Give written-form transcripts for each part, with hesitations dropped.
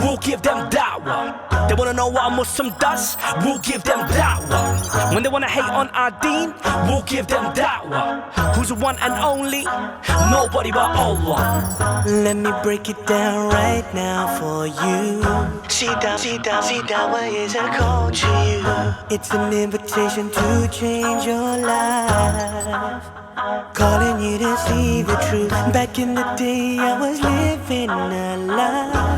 we'll give them da'wah. They wanna know what a Muslim does, we'll give them da'wah. When they wanna hate on our deen, we'll give them da'wah. Who's the one and only? Nobody but Allah. Let me break it down right now for you. Da'wah is a call to you. It's an invitation to change your life. Calling you to see the truth. Back in the day I was living a lie.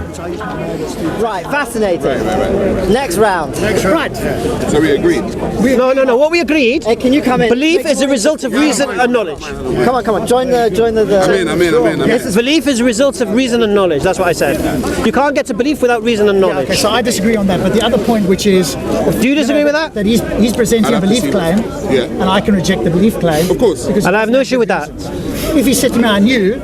Right, fascinating. Right. Next round. Right. So we agreed? No. What we agreed. Hey, can you come in? Belief is a result of reason and knowledge. Come on. Join the. I'm in. Belief is a result of reason and knowledge. That's what I said. You can't get to belief without reason and knowledge. Okay, so I disagree on that. But the other point, which is, do you disagree with that? That he's presenting a belief claim, and I can reject the belief claim. Of course. And I have no issue with that. If he said to me, I knew,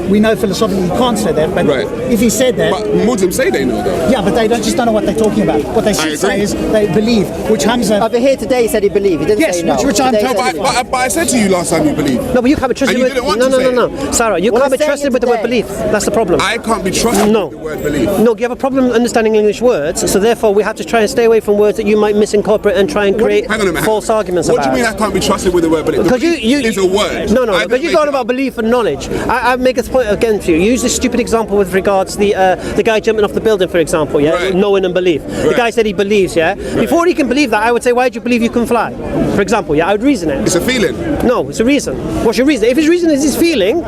we know philosophically he can't say that, but if he said that... But Muslims say they know though. Yeah, but they just don't know what they're talking about. What they should say is they believe, which Hamza... Over here today he said he believed, he didn't say no. Which I'm told. But I said to you last time you believe. No, but you can't be trusted with... No. SaRa, you can't be trusted with the word belief. That's the problem. I can't be trusted with the word belief. No, you have a problem understanding English words, so therefore we have to try and stay away from words that you might misincorporate and try and create false arguments about. What do you mean I can't be trusted with the word belief? Because you is a word. No, because you're going about belief and knowledge. I make a point again to you. Use this stupid example with regards to the guy jumping off the building, for example, knowing and belief. The guy said he believes, Before he can believe that, I would say, why do you believe you can fly? For example, I would reason it. It's a feeling. No, it's a reason. What's your reason? If his reason is his feeling,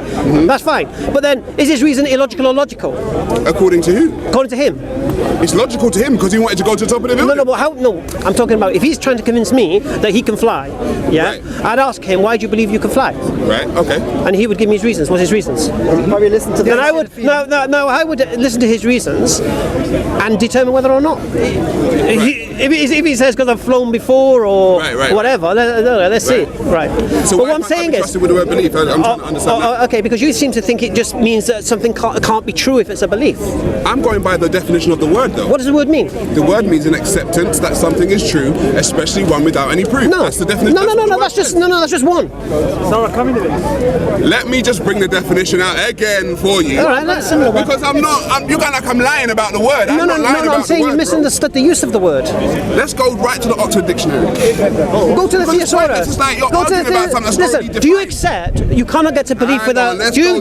that's fine. But then, is his reason illogical or logical? According to who? According to him. It's logical to him because he wanted to go to the top of the building. No, I'm talking about if he's trying to convince me that he can fly, I'd ask him, why do you believe you can fly? Right, okay. And he would give me his reasons. What's his reasons? Probably listen to then I would I would listen to his reasons and determine whether or not. If he says because I've flown before or whatever, let's see. Right. So but what I'm saying is, with the word belief, I'm trying to understand that. Okay, because you seem to think it just means that something can't be true if it's a belief. I'm going by the definition of the word, though. What does the word mean? The word means an acceptance that something is true, especially one without any proof. No, that's the definition. That's just one. SaRa, come into this. Let me just bring the definition out again for you. All right, that's similar. Because you're kind of like I'm lying about the word. I'm saying you misunderstood the use of the word. Let's go right to the Oxford Dictionary. Go to the thesaurus. It's like you're arguing about something that's already defined. Do you accept you cannot get to belief without? Do you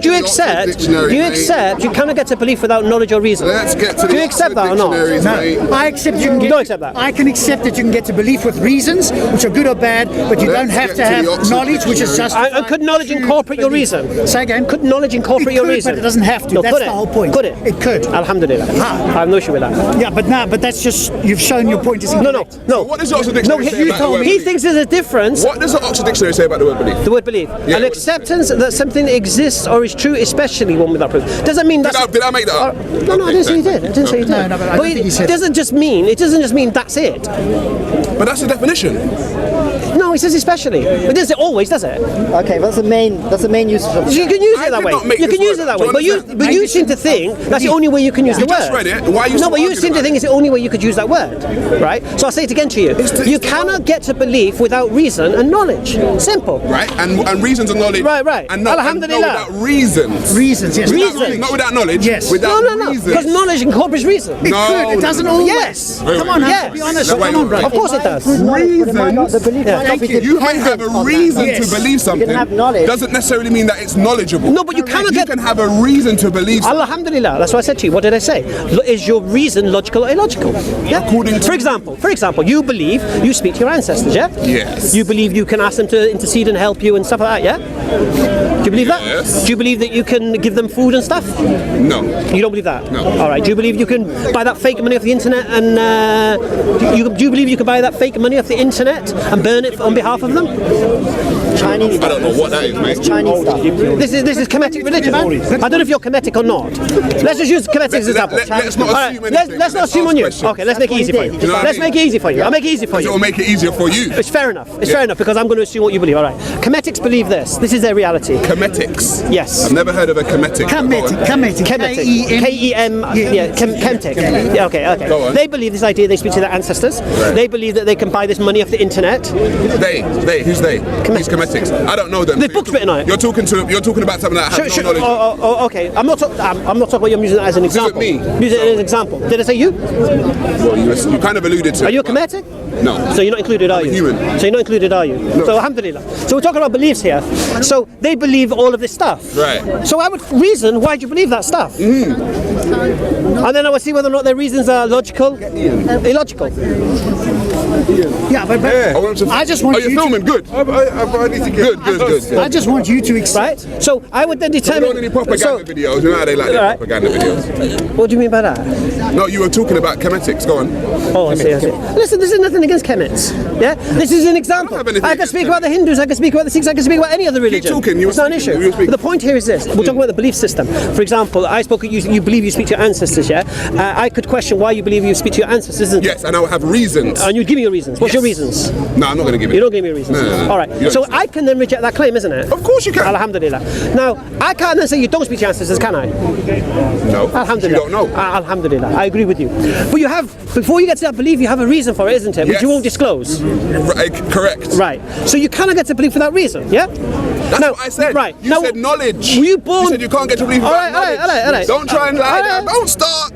accept you cannot get to belief without knowledge or reason? Let's get to the Do you accept that or not? No, I accept you can get. Don't accept that. I can accept that you can get to belief with reasons, which are good or bad, but you don't have to have knowledge, which is just. And could knowledge incorporate your reason? Say again. Could knowledge incorporate your reason? But it doesn't have to. No, that's the whole point. Could it? It could. Alhamdulillah. I have no issue with that. Yeah, but that's just you've shown your point is incorrect. No. What does the Oxford Dictionary say about the word he belief? thinks there's a difference. What does the Oxford Dictionary say about the word belief? The word belief. Yeah, An acceptance that something exists or is true, especially one without proof. Doesn't mean that. Did I make that up? No, I didn't say you did. I didn't say you did. No, but I don't think he said it doesn't just mean that's it. But that's the definition. No, it says especially. It doesn't say always, does it? Okay, but that's the main usage of the You can use it that way. You can use it that way. But you seem to think that's the only way you can use the word. You just read it. Why are you No, but you seem to think it's the only way you could use that word, right? So I'll say it again to you. You cannot get to belief without reason and knowledge. Simple. Right, and reasons and knowledge. Right. And not without reasons. Reasons, yes. Not without knowledge. Yes. Without No. reasons. Because knowledge incorporates reason. It could. It doesn't always. Yes. Come on, yes. be honest. No, wait, Come on, bro. Of course it does. You may have a reason to believe something. You can have knowledge. Doesn't necessarily mean that it's knowledgeable. No, but you cannot get. You can have a reason to believe something. Alhamdulillah. That's what I said to you. What did I say? Is your reason logical or illogical? Yeah. According to. For example, you believe you speak to your ancestors. Yeah. Yes. You believe you can ask them to intercede and help you and stuff like that. Yeah. Do you believe that? Yes. Do you believe that you can give them food and stuff? No. You don't believe that? No. All right. Do you believe you can buy that fake money off the internet and do you believe you can buy that fake money off the internet and burn it on behalf of them? Chinese. I don't know what that is, mate. It's Chinese stuff. This is Kemetic religion. I don't know if you're Kemetic or not. Let's just use Kemetic as an example. Let's not assume anything. Let's not assume on you. Okay, let's make it easy for you. Let's make it easy for you. I'll make it easy for you. It will make it easier for you. It's fair enough. It's fair enough because I'm going to assume what you believe. All right. Kemetics believe this. This is their reality. Chemetics. Yes. I've never heard of a Kemetic. Kemetic. Kemetic. K-E-M. Yeah, Chemtic. Yeah, okay. Go on. They believe this idea. They speak to their ancestors. Right. They believe that they can buy this money off the internet. They. Who's they? These Chemetics. I don't know them. There's books written on it. You're talking about something that has no knowledge. Oh, okay. I'm not talking about you. I'm using that as an example. me. Use it as an example. Did I say you? Well, you kind of alluded to. Are you a but- Kemetic? No. So you're not included, are I'm a you? human. So you're not included, are you? No. So alhamdulillah. So we're talking about beliefs here. So they believe all of this stuff. Right. So I would reason why do you believe that stuff? And then I would see whether or not their reasons are logical, illogical. Yeah, but I just want Oh, you're you filming? Good. Good. I just want you to explain. Right? So I would then Don't determine. any propaganda videos. You know how they like their Right. propaganda videos. What do you mean by that? No, you were talking about Chemetics. Go on. Oh, I see. Listen, this is nothing against Kemets. Yeah? This is an example. have anything I can against speak about the Hindus, I can speak about the Sikhs, I can speak about any other religion. talking, you were It's not an speaking, issue. you were speaking. But the point here is this. We're talking about the belief system. For example, I spoke, you believe you speak to your ancestors, yeah? I could question why you believe you speak to your ancestors, isn't it? Yes, and I will have reasons. And you'd give me your reasons. What's your Yes. reasons? No, I'm not going to give it. You don't give me your reasons. No. All right. You So don't. I can then reject that claim, isn't it? Of course you can. Alhamdulillah. Now, I can't then say you don't speak to your ancestors, can I? No. Alhamdulillah. You don't know. Alhamdulillah. I agree with you. But you have, before you get to that belief, you have a reason for it, isn't it? Which Yes. you won't disclose. Right, correct. Right. So you cannot get to belief for that reason, yeah? That's what I said. Right. You now, said knowledge. Were you born? You said you can't get to believe All without right, knowledge. all right. Don't try and lie All down. right.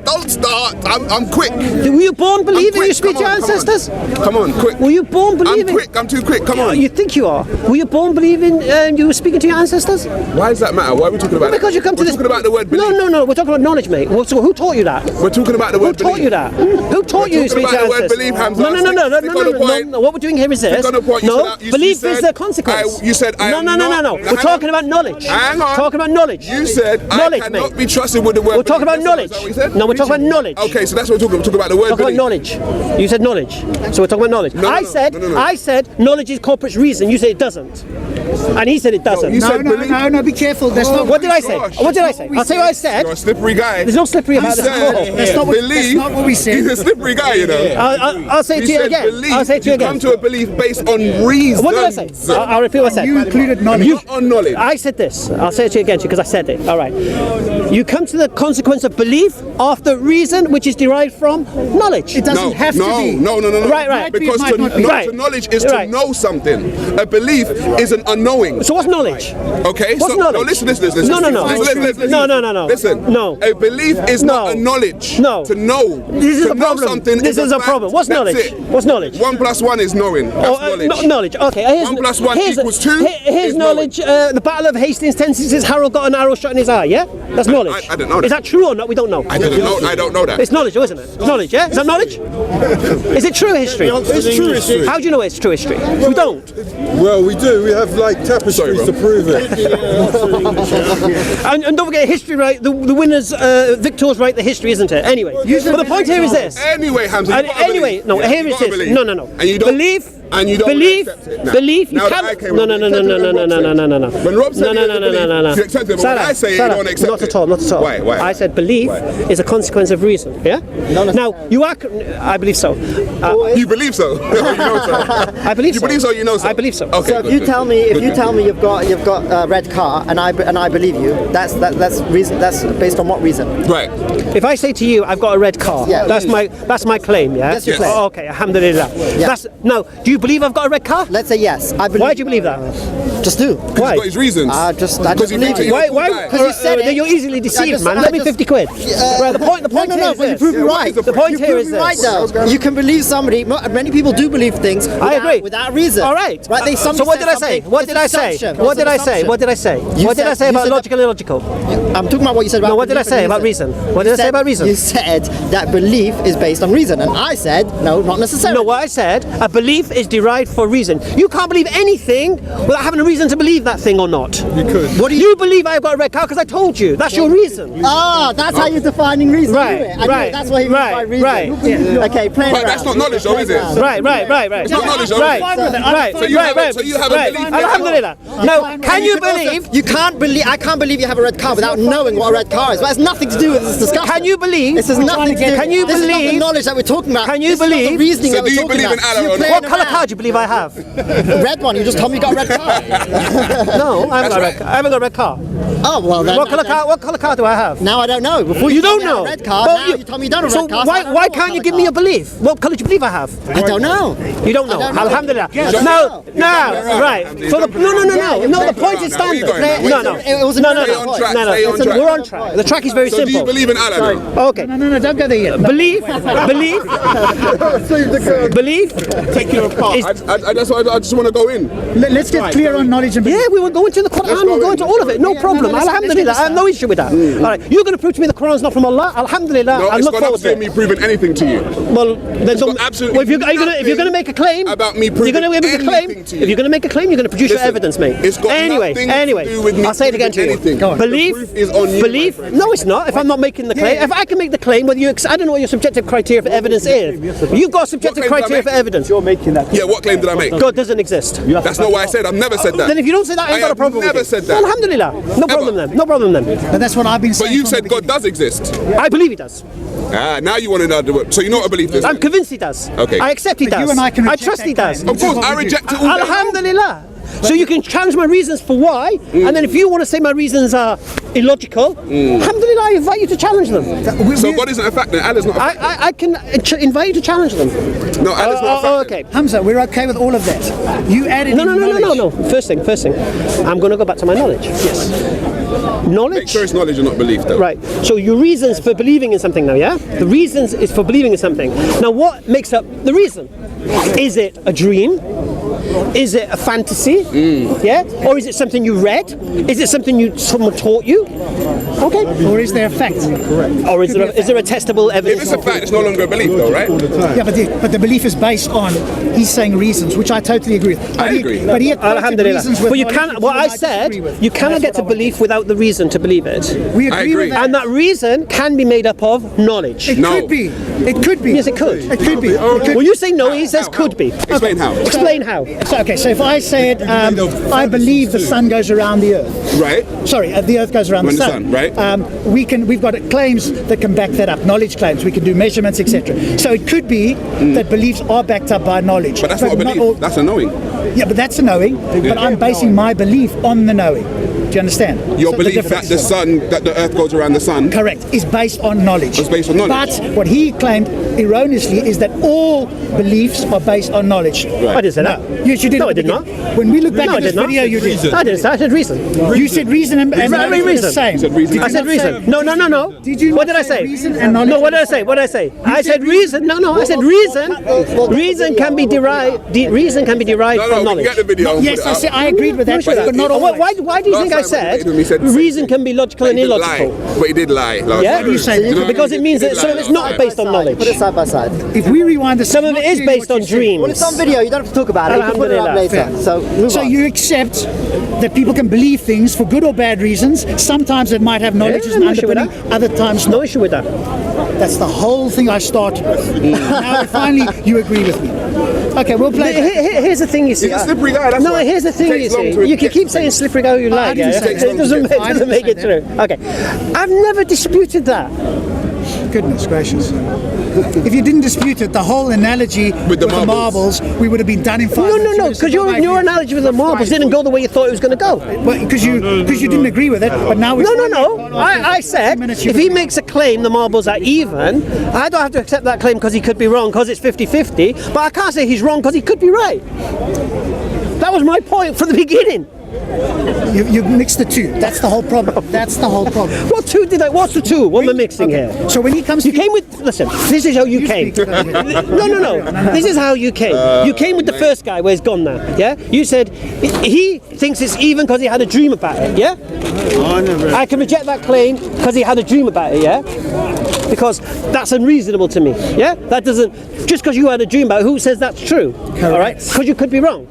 Don't start. I'm quick. Were you born believing quick. you speak to your Come on. ancestors? Come on, quick. Were you born believing? I'm quick. I'm too quick. Come on. You think you are? Were you born believing you were speaking to your ancestors? Why does that matter? Why are we talking about Because you come to We're this. talking about the word belief. No. We're talking about knowledge, mate. Well, so who taught you that? We're talking about the Who word taught belief. you that? Who taught you to talking speak to about your the word ancestors? belief, Hamza. No. Stick on the point. What we're doing here is this. Stick on the point. You No, said- you belief said- is a consequence. you said I am No. not- We're talking about knowledge. Hang on. Talking about knowledge. You said knowledge, I cannot mate. be trusted with the word We're talking belief. about Is that knowledge. what you said? No, we're talking about knowledge. Okay, so that's what we're talking about the word Talk about belief. knowledge. You said knowledge. So we're talking about knowledge. No. I said knowledge is corporate reason. You said it doesn't. And he said it doesn't. you No, said belief. no, be careful. That's not What did I say? Gosh. What did I say? I'll tell you what I said. You're a slippery guy. There's no slippery about You this. said That's not what- belief. that's not what we said. He's a slippery guy, you know. I'll say it to you said again. belief. I'll say it to you again. come to a belief based on reason. What did I say? I'll repeat what I said. You included knowledge. Not on knowledge. I said this. I'll say it to you again because I said it. All right. You come to the consequence of belief after reason, which is derived from knowledge. It doesn't have to be. No. Right. Because Might not be. Right. to knowledge is Right. to know something. A belief is an unknowing. So what's knowledge? Okay, What's so knowledge? no, listen. No. Listen. No. No. Listen. No. A belief is No. not a knowledge. No. To know. This is to a know problem. something This is a fact. problem. What's That's knowledge? it. What's knowledge? 1 + 1 is knowing. That's knowledge. Knowledge. Okay. Here's, 1 + 1 here's, equals 2 Here's is knowledge. The Battle of Hastings, 1066. Harold got an arrow shot in his eye. Yeah, that's knowledge. I didn't know that. Is that true or not? We don't know. I don't know that. It's knowledge, isn't it? It's knowledge. Yeah. Is that knowledge? Is it true history? It's true history. How do you know it's true history? We don't. Well, we do. We have like tapestries bro. to prove it. And don't forget history, right? The winners, victors write the history, isn't it? Anyway, but the point here is this. Anyway, Hamza. And anyway, no. Yeah, Here you it gotta is. believe. No. And you don't believe. And you don't believe. accept it now. Believe. You Now that I can't. came No. along, you accept it when Rob said it. When Rob said No. he doesn't believe, you accept it, but when I say it, you don't accept Not it. at all. Not at all. Why? I said belief is a consequence of reason. Yeah. Now you are. I believe so. You believe so? You know so? I believe You so. believe so? You know so? I believe so. Okay. So if you tell me you've got a red car and I believe you, that's reason. That's based on what reason? Right. If I say to you, I've got a red car, Yeah. that's my claim, yeah? That's your claim. Oh, okay, alhamdulillah. Yeah. Now, do you believe I've got a red car? Let's say yes. I believe. Why do you believe that? Just do. Why? He's got his reasons. I just Because he believe thinks it. you're a Why? cool guy. Because you said it. You're easily deceived, just- man. I Let me just- 50 quid. Right, the point No, here is but you this. prove me Yeah, what right. is the The point here is You're right, this. though. You can believe somebody. Many people do believe things. I agree. Without reason. All right. Right. They So what did I say? What did I say? What did I say? What did I say? What did I say about logical and illogical? I'm talking about what you said about. No, what did I belief and say about reason? What did I say about reason? You said that belief is based on reason, and I said no, not necessarily. No, what I said, a belief is derived for reason. You can't believe anything without having a reason to believe that thing or not. You could. What do You believe I've got a red car because I told you. That's your reason. Ah, that's how you're defining reason. Right, I knew it. right, That's what he means by right, reason. right, yeah. Okay, playing But around. that's not knowledge, though, is it? Right. It's not knowledge, though. Right, Right. right, So you have a right. belief. Alhamdulillah. Now, can you believe? You can't believe. I can't believe you have a red car without knowing what a red car is. But it's nothing to do with this discussion. Can you believe? This has nothing to do. Can you This is not the believe? knowledge that we're talking about. Can you This is not believe? the reasoning So that we're do you talking believe in about. Allah You're or not? playing What colour around. car do you believe I have? Red one. You just told me you got a red car. No, I haven't got a red car. Oh well. Then What colour car do I have? Now I don't know. Before You told don't me I had know. a red car. Well, Now you told me you don't have a So red car. why can't you give me a belief? What colour do you believe I have? I don't know. You don't know. I don't know. Alhamdulillah. Yes. No, right. So the no. The point is Where are you standard. going? No. It was No. Stay on track, stay on Listen, track. we're on track. The track is very So do you simple. believe in Allah? Though? Okay. No, don't go there yet. Belief. Take your apart. I just want to go in. Let's get clear on knowledge and belief. Yeah, we will go into the Quran, we'll go into all of it, no problem. let's Alhamdulillah, I have no issue with that. All right, you're going to prove to me the Quran's not from Allah. Alhamdulillah, No, I it's look got forward nothing to to do with me proving anything to you. Well, then don't. got absolutely Well, if you're going to make a claim about me proving you're going to make a claim. anything to you. If you're going to make a claim, you're going to produce your Listen, evidence, mate. it's got nothing to do with me I'll say it again to you. proving anything. Go on. Belief The proof is on you, Belief. my friend. No, it's not. If I'm not making the claim, if I can make the claim, whether I don't know what your subjective criteria for evidence is. You've got subjective What claim did I criteria for make? evidence. You're making that. Yeah, what claim did I make? God doesn't exist. That's not what I said. I've never said that. Then if you don't say that, I ain't got a problem never with you. said that. Alhamdulillah. No problem then. No problem then. But that's what I've been saying. But you from said the God beginning. does exist. I believe he does. Now you want to know. So you know what I believe this? I'm convinced he does. Okay. I accept he But does. you and I can reject trust that he does. claim. Of course, I reject it all day long. Alhamdulillah. So you can challenge my reasons for why, and then if you want to say my reasons are illogical, alhamdulillah, I invite you to challenge them. So God isn't a fact then? Allah's not a fact? I can invite you to challenge them. No, Allah's not a fact. Okay. Hamza, we're okay with all of that. You added in knowledge. No. First thing. I'm going to go back to my knowledge. Yes. Knowledge. Make sure it's knowledge and not belief though. Right. So your reasons for believing in something now, yeah? The reasons is for believing in something. Now what makes up the reason? Is it a dream? Is it a fantasy? Yeah? Or is it something you read? Is it something someone taught you? Okay. Or is there a fact? Or is there a testable If evidence? it's a fact, it's no longer a belief though, right? Yeah, but the belief is based on, he's saying reasons, which I totally agree with. I agree. But he had quoted Alhamdulillah. reasons with But you knowledge can't. that What and I said, disagree with. you cannot get to belief without the reason to believe it. We I agree agree. with that. And that reason can be made up of knowledge. It No. could be. It could be. Yes, it could. It could be. It could Well, you say no, he says could be. Explain how. Explain how. So if I said, I believe the sun goes around the earth. Right? Sorry, the earth goes around the sun. Right. We've got claims that can back that up, knowledge claims. We can do measurements, etc. So it could be that beliefs are backed up by knowledge. But that's not a belief. all- That's a knowing. Yeah, but that's a knowing. But I'm basing my belief on the knowing. Do you understand? Your So the belief that difference. that the earth goes around the sun. Correct, is based on knowledge. It's based on knowledge. But what he claimed erroneously is that all beliefs are based on knowledge. I didn't say that. Yes, you did. No, at I the did not. beginning. When we look back No, I at this did not. video, you did. I didn't say. I said reason. You said reason and Reason. knowledge were the same. You said reason. Did I you said not reason. say- No. Did you What not did I say say? reason and knowledge No, what did were I the say? same? What did I say? I said reason. No. I said reason. Reason can be derived. Reason can be derived No, from we knowledge. get the video. and Yes, put it up. I agreed with that, but not always. Why do you think I Last time said when he said the same reason thing. can be logical But and he did illogical? lie. But he did lie. last Yeah? time. Why do you say that? You know what I Because mean? it means He that did some lie of it's last not time. based on knowledge. Put it side by side. If we rewind the Some of it is based on dreams. Well, it's on video. You don't have to talk about it. You can put it up Alhamdulillah. later. So move So on. you accept that people can believe things for good or bad reasons. Sometimes it might have knowledge as an no issue with underpinning, other times No not. issue with that. That's the whole thing I started with. Now finally you agree with me. Okay, we'll play. Here's the thing you see. He's a slippery guy, that's No, why. here's the thing Takes you long see. to You can get keep to saying things. slippery guy you like. didn't Yeah? say It that. doesn't I didn't make say it true. Okay. I've never disputed that. Goodness gracious. If you didn't dispute it, the whole analogy with the marbles, we would have been done in 5 minutes. No, because your analogy with the marbles didn't go the way you thought it was going to go. Because you didn't agree with it, but now No. I said if he makes a claim the marbles are even, I don't have to accept that claim because he could be wrong because it's 50-50, but I can't say he's wrong because he could be right. That was my point from the beginning. you mixed the two. That's the whole problem. That's the whole problem. What's the two? What am I mixing here? So when he comes You to came with, listen, this is how you came. speak. No. This is how you came. You came with the first guy where he's gone now, yeah? You said he thinks it's even because he had a dream about it, yeah? I can reject that claim because he had a dream about it, yeah? Because that's unreasonable to me, yeah? That doesn't, just because you had a dream about it, who says that's true? All right? Because you could be wrong.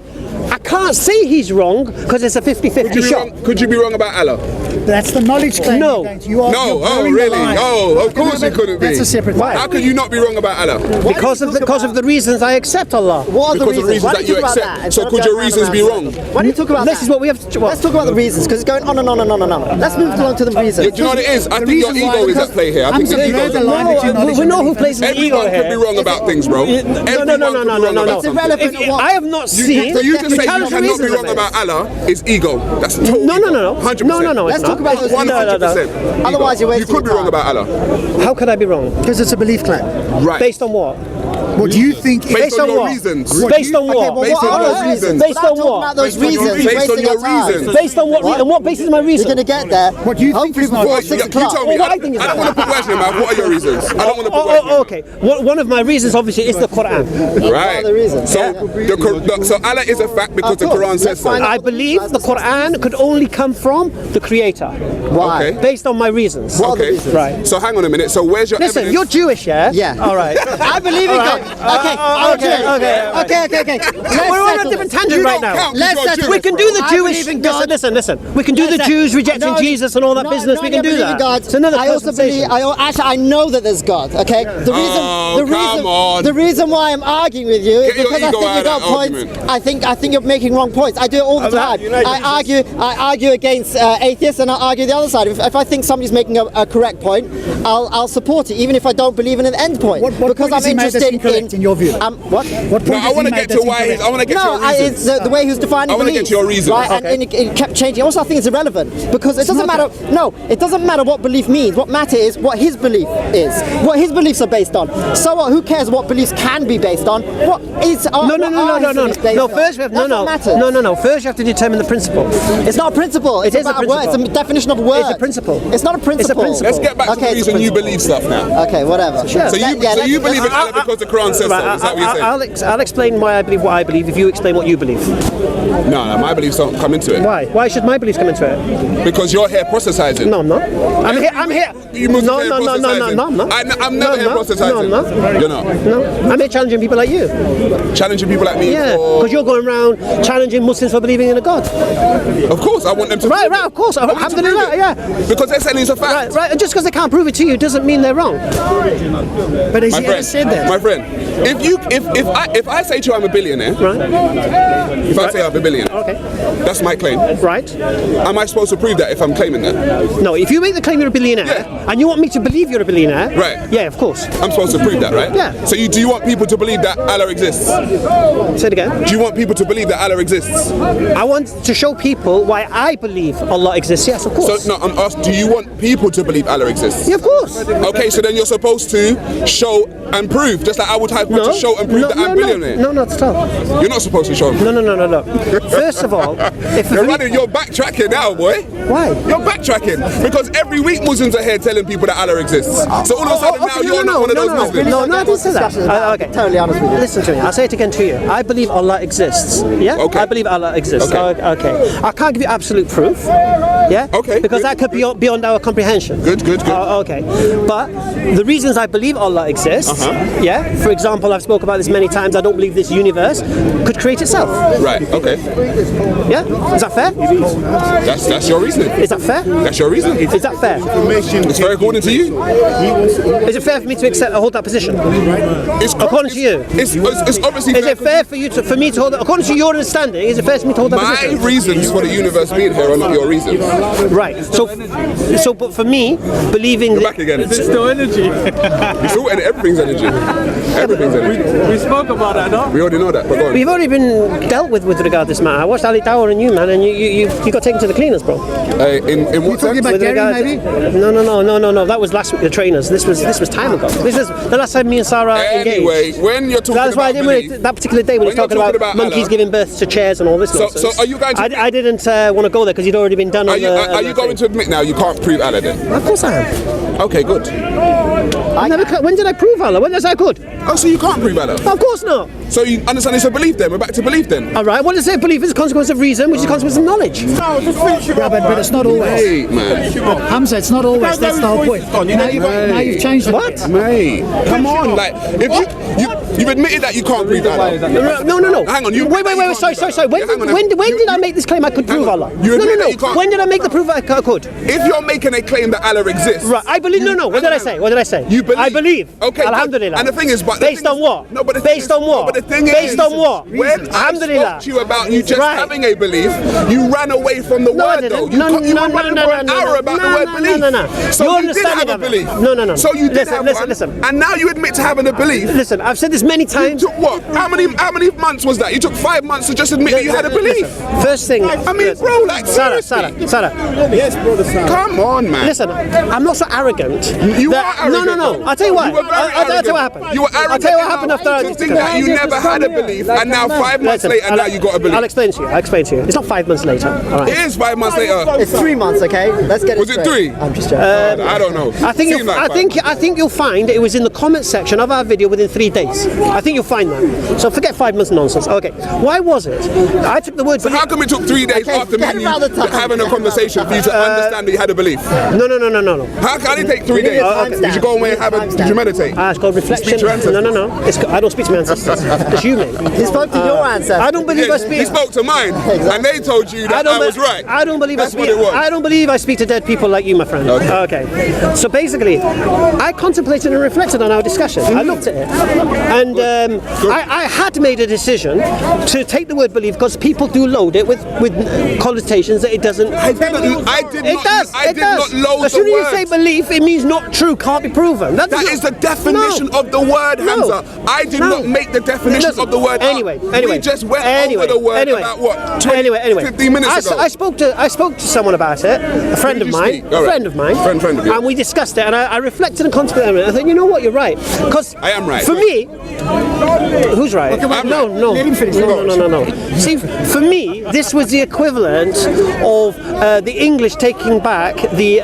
I can't say he's wrong because it's a 50-50 shot. Could you be wrong about Allah? That's the knowledge claim. No. You are, No, you're oh blurring the really? line. Oh, of course you couldn't be. That's a separate thing. How could you not be wrong about Allah? Because of the reasons I accept Allah. What are the Because of reasons? reasons Why that don't you talk about accept. that So instead of could your going round reasons and be round wrong? circles? Why don't you talk about This that? is what we have to. Let's talk about the reasons because it's going on and on and on and on. Let's move along to the reasons. Do you know what it is? I think your reason why- ego is at play here. I think Hamza, the ego blur the line between knowledge we and know who belief. plays the ego Everyone here. could be wrong about things, bro. No. It's irrelevant If- what- I have not seen. For you to say you challenge the cannot be reasons wrong of it. about Allah is ego. That's total No. ego. 100%. No. Let's it's talk not. about those 100%. Otherwise you're wasting You could be your wrong time. about Allah. How could I be wrong? Because it's a belief claim. Right. Based on what? What do you think? Based on your what? reasons. Based on Okay, what? well, Based what on are your those reasons? reasons. Based on Without talking what? about those Based on your reasons, reasons. you're wasting Based on your your time. reasons. Based on what? And what basis is my reason? You're going to get there. What do you think Hopefully is not- before Well, 6 you o'clock. tell me. What I think is I don't want to put words in your mouth. What are your reasons? I don't want to put words in your mouth. Okay. One of my reasons, obviously, is the Quran. Right. the reasons. So, Yeah. so Allah is a fact because Of the course. Quran says Let's so. find out. I believe the Quran could only come from the Creator, Why? Okay. based on my reasons. What are the Okay. reasons? Right. So hang on a minute. So where's your Listen, evidence? you're Jewish, yeah? Yeah. All right. I believe in God. Okay. Okay. We're on a different tangent right now. count. Let's You're settle. Jewish. We can do the I Jewish. believe in God. Listen. We can do the Let's Jews say- rejecting No, Jesus and all that no, business. no, We can I do believe that. in God. It's another I also conversation. believe. Actually, I know that there's God. Okay. come on. The reason why I'm arguing with you is Get your because I ego think out you of got that points. argument. I think you're making wrong points. I do it all the time. I argue against atheists, and I argue the other side. If I think somebody's making a correct point, I'll support it, even if I don't believe in an end point. What because point I'm has he made that's interested incorrect in your view? What? What point No, I has he want to made get to that's why. incorrect? I want to get No, your reasons. it's the way he was defining I wanna beliefs. get your reasons. Right, Okay. and it kept changing. Also, I think it's irrelevant because it doesn't matter. No, it doesn't matter what belief means. What matters is what his belief is. What his beliefs are based on. So what? Who cares what beliefs can be based on? What is? No. First we have no. First you have to determine the principle. It's not a principle. It's It is a about a word. It's principle. a definition of a word. It's a principle. It's not a principle. principle. Let's get back to Okay, the it's a reason you principle. believe stuff now. Okay, whatever. Sure. So you believe in Allah because the Quran says so. Is that what you're saying? I'll explain why I believe what I believe if you explain what you believe. No, my beliefs don't come into it. Why? Why should my beliefs come into it? Because you're here proselytizing. No, I'm not. I'm here. You Muslims No, here I'm proselytizing. not. I'm never here proselytizing. No, I'm not. You're not. No, I'm here challenging people like you. Challenging people like me. Yeah, for- because you're going around challenging Muslims for believing in a God. Of course, I want them to. Right, of course. I want them to prove Alhamdulillah, it. yeah. Because they're saying it's a fact. Right. And just because they can't prove it to you doesn't mean they're wrong. But has My he ever friend, said that? my friend, if I say to you I'm a billionaire, Right. if I say I'm a billionaire, Okay. that's my claim. Right. Am I supposed to prove that if I'm claiming that? No, if you make the claim you're a billionaire Yeah. and you want me to believe you're a billionaire, Right. Yeah, of course. I'm supposed to prove that, right? Yeah. So do you want people to believe that Allah exists? Say it again. Do you want people to believe that Allah exists? I want to show people why I believe Allah exists. Yes, of course. So no, I'm asked. Do you want people to believe Allah exists? Yeah, of course. Okay, so then you're supposed to show and prove, just like I would have to show and prove that I'm a billionaire. No, not at all. You're not supposed to show and prove. No. First of all, if You're backtracking now, boy. Why? You're backtracking because every week Muslims are here telling people that Allah exists. So all of a sudden now you're not one of those Muslims. No, I didn't say that. Okay. Totally honest with you. Listen to me. I'll say it again to you. I believe Allah exists. Yeah? Okay. I believe Allah exists. Okay. Okay. I can't give you absolute proof. Yeah? Okay, Because good. that could be beyond our comprehension. Good. Okay. But the reasons I believe Allah exists, yeah? For example, I've spoken about this many times. I don't believe this universe could create itself. Right. Okay. Yeah? Is that fair? That's your reasoning. Is that fair? That's your reasoning. Is that fair? It's fair according to you. Is it fair for me to hold that position? It's According to you. It's obviously. Is it fair for me to hold that? According to your understanding, is it fair for me to hold that My position? reasons for the universe being here are not your reasons. Right. So, but for me, believing You're back again. It's still energy. It's all everything's energy. Everything's energy. We spoke about that, no? We already know that. But go on. we've already been dealt with regard to this matter. I watched Ali Tower and you, man, and you got taken to the cleaners, bro. In what sense? about With Gary, regard- maybe? No. That was last week. The trainers. This was time ago. This was the last time me and SaRa Anyway, engaged. when you're talking That's why I about didn't belief, really, that particular day when when he was you're talking talking about about monkeys Allah- giving birth to chairs and all this nonsense. so are you going to? I didn't want to go there because you'd already been done. Are on you, the, are you going to admit now you can't prove Allah then? Of course I am. Okay, good. When did I prove Allah? When was I good? Oh, so you can't prove Allah? Of course not. So you understand it's a belief then? We're back to belief then? All right. What does it? Belief is a consequence of reason, which is a consequence of knowledge. Yeah, but it's not always. Hey, man. Hamza, it's not always. That's the whole point. Now you've changed it. What? Mate, come on. Like, if you've admitted that you can't prove Allah. No. Hang on, you Wait. admit that you Sorry. can't prove Allah. Yeah, hang on. When did I make this claim I could prove Allah? You admit that you can't- When did I make the proof I could? If you're making a claim that Allah exists, Right. I believe. No. What did I say? What did I say? You believe. I believe. Okay. Alhamdulillah. And the thing is, but based on what? No, but the based on what? No, but the thing based is, on what? When I spoke to you about you just Right. having a belief, you ran away from the No, I word, didn't. though. You No, were running for an hour about the word belief. No. So Your you did understanding have a of it. belief. No. So you did have one. Listen. And now you admit to having a belief. Listen, I've said this many You times. took what? How many months was that? You took 5 months to just admit that you had a belief. Listen, first thing. I mean, bro, like, SaRa. Yes, brother Sam. Come on, man. Listen, I'm not so arrogant. You that, are arrogant. No. I'll tell you why. You were very I'll tell you what arrogant. happened. You were arrogant I'll tell you what happened after I to think that you never had a belief, and now 5 months later, now you got a belief. I'll explain to you. It's not 5 months later. All right. It is 5 months later. It's 3 months, okay? Let's get Was it straight. 3? I'm just joking. I don't know. I think Seemed like I think you'll find it was in the comment section of our video within 3 days. I think you'll find that. So forget 5 months nonsense. Okay. Why was it? I took the word. So how come it took 3 days Okay, after me forget and you about the time. having a conversation for you to understand that you had a belief? No. How can it take 3 days? timestamp. Did you go away and have a? Did you meditate? It's called reflection. Speak to your ancestors. No. I don't speak to my ancestors. It's you, mate. He spoke to your ancestors. I don't believe I speak. He spoke to mine, and they told you that I was right. I don't believe That's I what speak. it was. I don't believe I speak to dead people like you, my friend. Okay. So basically, I contemplated and reflected on our discussion. I looked at it, and I had made a decision to take the word believe because people do load it with connotations that it doesn't. I did not load As the soon as you word. say belief, it means not true, can't be proven. That is the definition of the word, Hamza. I did not make the definition of the word. Anyway, we just went over the word about what? 15 minutes ago. I spoke to someone about it, a friend of did you mine, speak? All right. friend of mine, Friend of you. and we discussed it, and I reflected and contemplated on it. I thought, you know what, you're right, because I am right. For me, who's right? I'm No. See, for me, this was the equivalent of the English taking back the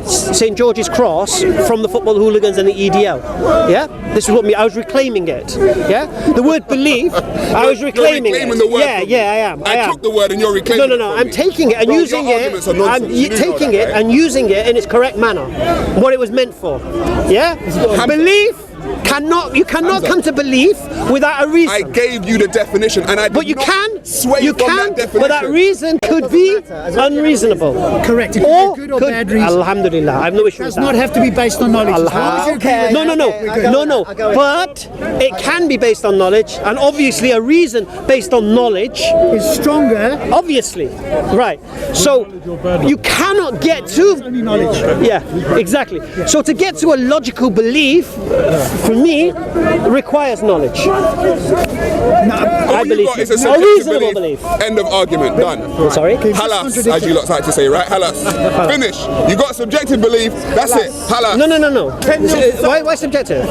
St George's Cross from the football hooligans and the EDL. Yeah, this is what I was reclaiming it. Yeah, the word belief, I was reclaiming reclaiming it. the word Yeah, from yeah, I am. I took the word and you're reclaiming it. No. from I'm me. taking it and Bro, using your it. arguments are nonsense. I'm You do know taking that, it right? and using it in its correct manner, what it was meant for. Yeah, belief. You cannot Hamza. come to belief without a reason. I gave you the definition, and I did But you not can, sway you from can, that definition. but that reason could be unreasonable. Correct. It could Or be good or could, bad reason. Alhamdulillah, I have no issue Does with not that. have to be based on knowledge. As long as you agree with No, but it can be based on knowledge, and obviously a reason based on knowledge that is stronger obviously, right? So you cannot get to knowledge. Yeah, exactly. So to get to a logical belief, for me, requires knowledge. I All you believe got is a a subjective reasonable belief. End of argument. Done. Sorry. Halas, as you lot like to say, right? Halas. Finish. You got subjective belief. That's it. Halas. No. Why subjective?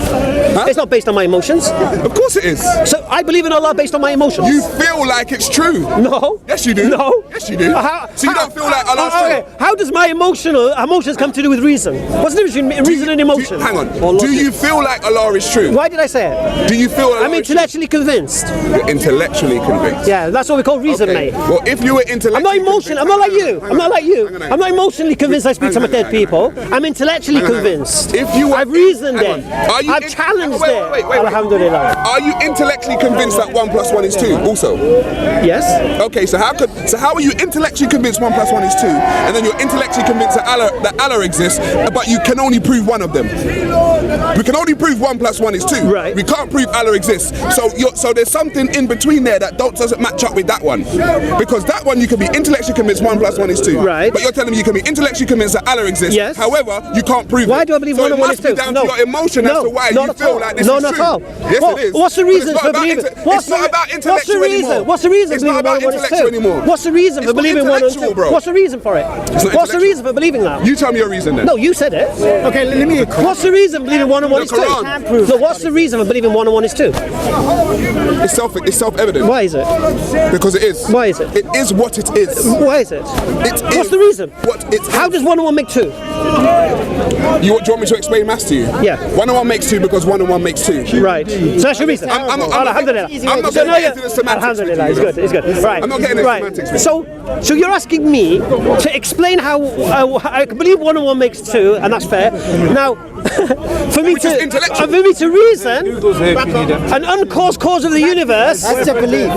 It's not based on my emotions. Of course it is. So I believe in Allah based on my emotions. You feel like it's true. No. Yes, you do. No. Yes, you do. So you don't feel like Allah's true. Okay. How does my emotions come to do with reason? What's the difference between reason and emotion? Hang on. Or Do logic? you feel like Allah is true? Why did I say it? Do you feel Allah I'm is true? intellectually convinced. You're intellectually convinced. Yeah, that's what we call reason, Okay. mate. Well, if you were intellectually I'm not emotional. I'm not like you. I'm not like you. I'm not emotionally convinced I speak to my dead people. I'm intellectually convinced. If you were, I've reasoned hang it. on. Are you I've challenged it. Wait. Alhamdulillah. Are you intellectually convinced that 1 + 1 is 2? Also. Yes. Okay, so how are you intellectually convinced 1 + 1 is 2, and then you're intellectually convinced that Allah exists, but you can only prove one of them? We can only prove 1 + 1 is 2. Right. We can't prove Allah exists. So there's something in between there that doesn't match up with that one, because that one you can be intellectually convinced 1 + 1 is 2. Right. But you're telling me you can be intellectually convinced that Allah exists. Yes. However, you can't prove Why it. do I believe so 1 and 1 is 2? it must be down to your emotion as to why you feel like this is true. Not at all. Yes, What- it is. What's the But reason it's for not about believing? it's not about intellectual anymore. What's the reason It's for not believing about 1 and 1 is 2? intellectual anymore. What's the reason for It's not believing 1 and 2? intellectual, bro. What's the reason for it? not What's the intellectual. reason for believing that? You tell me your reason then. No, you said it. Okay, let me. What's the reason for believing 1 and 1 The is 2? Quran. So what's the reason for believing 1 and 1 is 2? It's self-evident. Why is it? Because it is. Why is it? It is what it is. Why is it? It is. What's the reason? What it How is. does 1 and 1 make 2? Do you want me to explain maths to you? Yeah. 1 and 1 makes 2 because 1 and 1 makes 2. Right. So that's your reason. I'm not Alhamdulillah. getting into the semantics Alhamdulillah. with you, It's good. Right. I'm not getting into right. semantics with you. So you're asking me to explain how I can believe 1 and 1 makes 2, and that's fair. Now, For me Which is intellectual. to reason, an uncaused cause of the universe. That's your belief.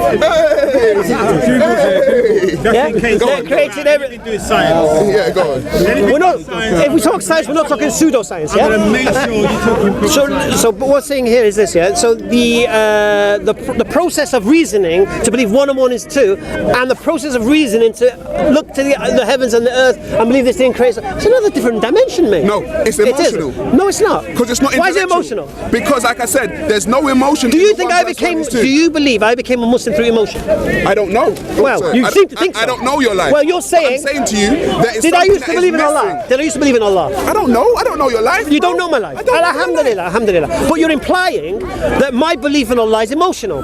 Yeah, that created everything. Yeah, go on. We're not. If we talk science, we're not talking pseudoscience. Yeah. So what we're saying here is this. Yeah. So the process of reasoning to believe 1 and 1 is 2, and the process of reasoning to look to the heavens and the earth and believe this thing creates. It's another different dimension, mate. No, it's emotional. No, it's not. Because it's not Why is it intellectual. emotional? Because, like I said, there's no emotion. Do in you the think 1 I + 1 became? is 2. Do you believe I became a Muslim through emotion? I don't know. Well, Sir, you seem to think so. I don't know your life. Well, you're saying. I'm saying to you that it's Did I something used to that believe is in Allah? missing. Did I used to believe in Allah? I don't know. I don't know your life. You bro. don't know my life. I don't know your life. Alhamdulillah. But you're implying that my belief in Allah is emotional,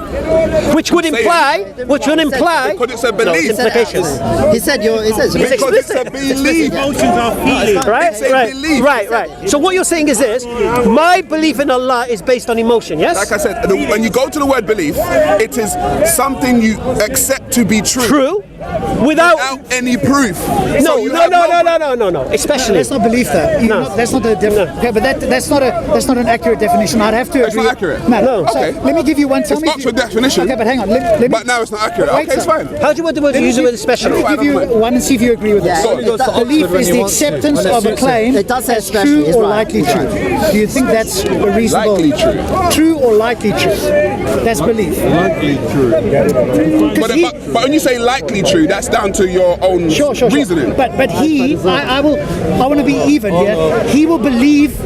which would imply. Because it's a No, belief. it's implications. He said Because it's a explicit. belief. Emotions are feelings. Right, It's a belief. right. So what you're saying is this: my belief in Allah is based on emotion. Yes. Like I said, when you go to the word belief, it is something you accept to be true. True. Without. Any proof. No. Especially. That's not belief, though. That's not the definition. No. Okay, but that's not an accurate definition. I'd have to It's agree. not accurate? No. So Okay. let me give you one. Tell It's me if Oxford you- definition. Okay, but hang on. Let me. But now it's not accurate. Wait, Okay, it's sir. fine. How do you use the word special? Let me give you one and see if you agree with this. Yeah, it goes to Belief Oxford when is you the want to. acceptance When it of a suits it. claim It does say as especially, true it's or right. likely true. Do you think that's a reasonable? Likely true. True or likely true? That's belief. Likely true. But when you say likely true, that's down to your own Sure. reasoning. But I want to be even here. He will believe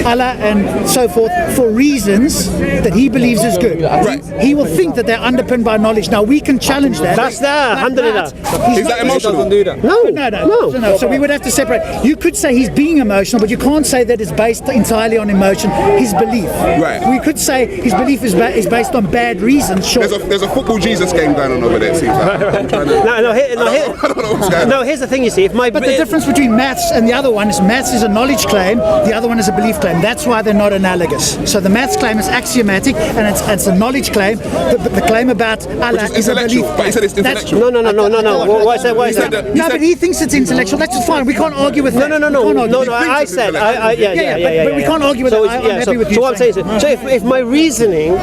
Allah and so forth for reasons that he believes is good. Right. He will think that they're underpinned by knowledge. Now we can challenge that. That's there, But alhamdulillah. he's Is not- that emotional? No. So we would have to separate. You could say he's being emotional, but you can't say that it's based entirely on emotion. His belief. Right. We could say his belief is based on bad reasons. Sure. There's a football Jesus game going on over there, it seems like. I'm trying to- No, I don't know what's going on. No, here's the thing. You see, if my But the difference between maths and the other one is maths is a knowledge claim, the other one is a belief claim. That's why they're not analogous. So the maths claim is axiomatic and it's a knowledge claim. The claim about Allah Which is is a belief. intellectual, but he said it's That's- intellectual. No. Why is that? He said that- No, but he thinks it's intellectual. That's just fine. We can't argue with that. No. We can't argue. I said, But we can't argue with so, that. I'm happy with you So what I'm saying saying is, so if my reasoning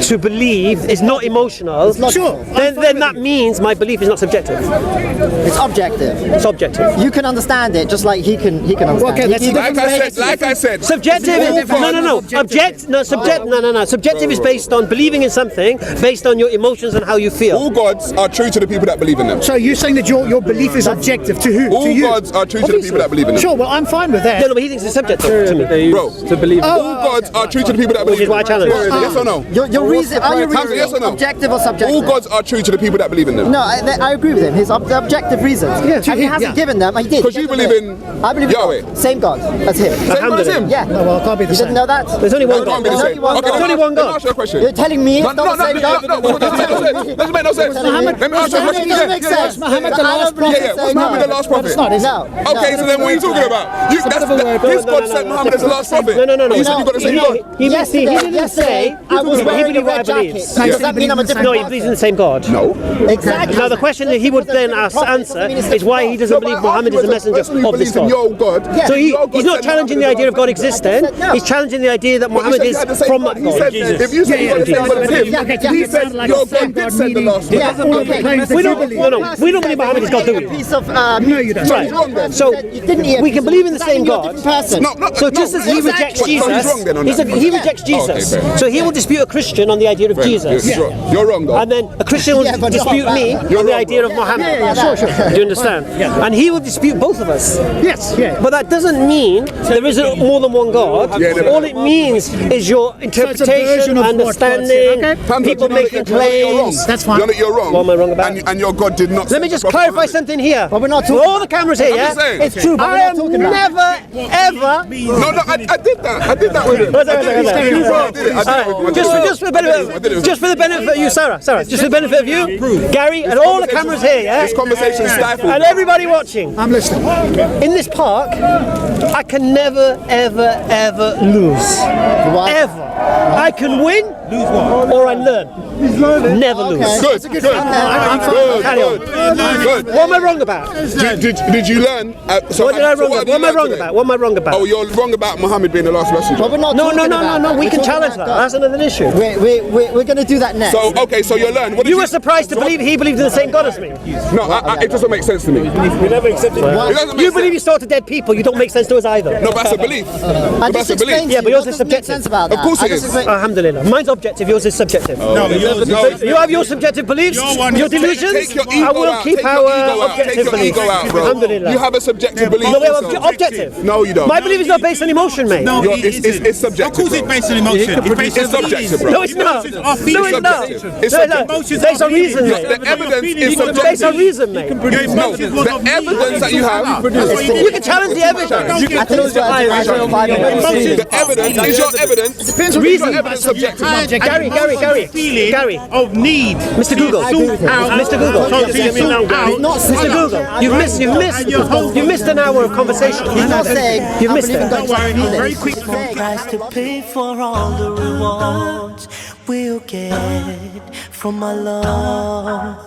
to believe is not emotional, Sure. then that means my belief is not subjective. It's objective. It's objective. You can understand it just like he can understand. Okay, that's He- he- Like I said. Subjective is Subjective is based on believing in something based on your emotions and how you feel. All gods are true to the people that believe in them. So you're saying that your belief is objective to who? All To you? gods are true to the people that believe in them. Sure. Well, I'm fine with that. No, but he thinks it's subjective to me. Bro, all gods are true to the people that believe Which is in why I them. challenge. Yes or no? Your reason, are you Hamza, yes or no? objective or subjective? All gods are true to the people that believe in them. No, I agree with him. His objective reasons. Yeah, And he hasn't given them. He did. Because you believe in I believe Yahweh. in God. Same God as him. Same God as him? Yeah. No, well, it can't be the You didn't same. know that? There's only one That can't God. be the There's same. only one Okay, God. There's only one let me God. ask you a question. You're telling me it's not the same God? Doesn't make no sense. Doesn't make no sense. Let me ask you a question. Doesn't make sense. Muhammad the I last don't believe Yeah, it's was saying Muhammad no. the last But prophet? it's not, is it? No. Okay, so then what are you talking about? It's a bit of a word. His God sent Muhammad as the last prophet. No. You said you got the same God. He didn't say. Yesterday, I was He wearing a believed what I red believe. jacket. Does that mean I'm a different No, he believes in the same God. No. Exactly. Now the question that he would then answer is why he doesn't believe Muhammad is the messenger of this God. Your God. So Your God he's not said challenging the Muhammad idea is of God existing. He's challenging the idea that Muhammad But you is said you had the same from God. that He God. said, if you said you got the same God as him, he said your God did send the last Yeah, prophet. okay. We don't believe Muhammad is God, do we? Piece of No, you don't. Right. wrong then. So we can believe in the same God. person. So just as he rejects So he's Jesus, wrong then on he that. rejects Jesus. Okay, fair. So he will dispute a Christian on the idea of Jesus. You're wrong though. And then a Christian will Yeah, but dispute not me that. on the idea of Muhammad. Sure. Do you understand? And he will dispute both of us. Yes, yeah. But that doesn't mean there isn't more than one God. Yeah, no. All it means is your interpretation, version of what God said, understanding, okay? Hamza, people do you know making that you're wrong? claims. That's fine. You know that you're wrong. What am I wrong about? And your God did not. Let me just clarify something here. But we're not With talking all the cameras here, I'm yeah? just saying. It's true, but I we're not am talking about never, ever. No, I did that. I did that with him. What's that? I did it. Just for the benefit of you, SaRa, just for the benefit of you, Gary, and all the cameras here, yeah? This conversation stifled. And everybody watching. I'm listening. In this park, I can never, ever, ever lose. Why? Ever. I can win or I learn. Never lose. Good, good, good, good. What am I wrong about? Did you learn? What did I wrong about? What am I wrong about? What am I wrong about? Oh, you're wrong about Muhammad being the last messenger. But we're not No. We We're can talking challenge about that. God. That's another issue. We're going to do that next. So, okay, so you learn. What did You were surprised to believe he believed in the same God as me. No, it doesn't make sense to me. We never accepted It doesn't make You sense. believe you started dead people. You don't make sense to us either. No, but that's a belief. I That's just a belief. explained to Yeah, you but yours what is doesn't make subjective. sense about that. Of course I it just is. explained- Alhamdulillah. Mine's objective, yours is subjective. No, yours is You have your subjective beliefs, Your one- your delusions. Take your ego I will out. keep Take your our ego out. Take objective your beliefs. ego out, bro. Alhamdulillah. You have a subjective belief. No, we have also. objective. No, you don't. My belief is not based on emotion, mate. No, You're- it isn't. it's subjective, Of course, bro. it's based on emotion. It's based It's on subjective, feelings. bro. No, it's not. Emotions are No, feelings. it's not. It's No, subjective. no. It's based on reason, mate. The evidence is It's subjective. based on reason, mate. Your No, emotions was the of evidence that you have. You can challenge the evidence. I think it's what The evidence is your evidence. Depends on Is your reason. evidence subjective? Gary. feeling Gary. of need. Mr. Google. Mr. Google. Mr. Google. You've missed an hour of conversation. He's not saying You've I missed believe in it. God's feelings. Very quick. Price to pay for all the rewards we'll get from Allah.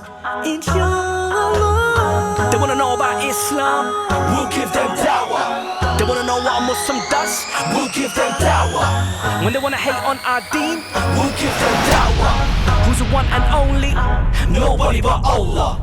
Inshallah. They wanna know about Islam, we'll give them dawah. They wanna know what a Muslim does, we'll give them dawah. When they wanna hate on our deen, we'll give them dawah. Who's the one and only? Nobody but Allah.